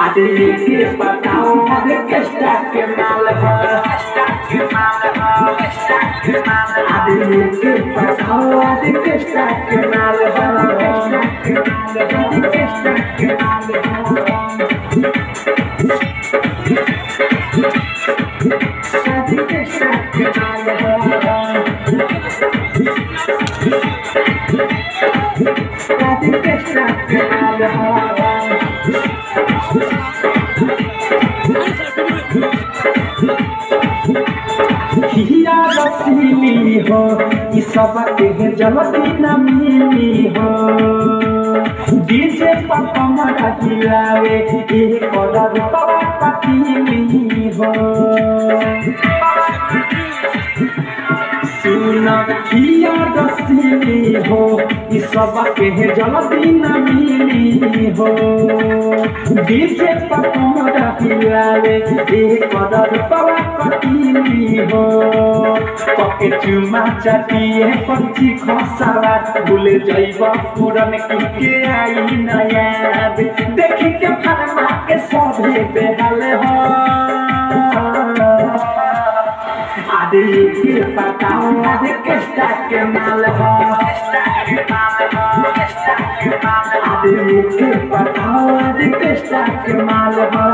आदमी के बताओ आदि किस्ता के माल है आदमी के बताओ आदि किस्ता के माल है आदि किस्ता के माल है आदि किस्ता के माल है आदि किस्ता के माल है हिया रसीली हो ई सब के जलती न मिली हो डीजे पर कमर हिलावे ए कदर तवा पतीली हो सुना हिया रसीली हो ई सब के जलती न मिली हो डीजे पर कमर हिलावे ए कदर तवा पतीली हो पके चुमा चाटिए पंची खसावा भूले जाइबा पुरन के आई नया देखी के फरमा के सभे बेहाल हो आदि के बताओ आदि किस्ता के माल हो आदि के बताओ आदि किस्ता के माल हो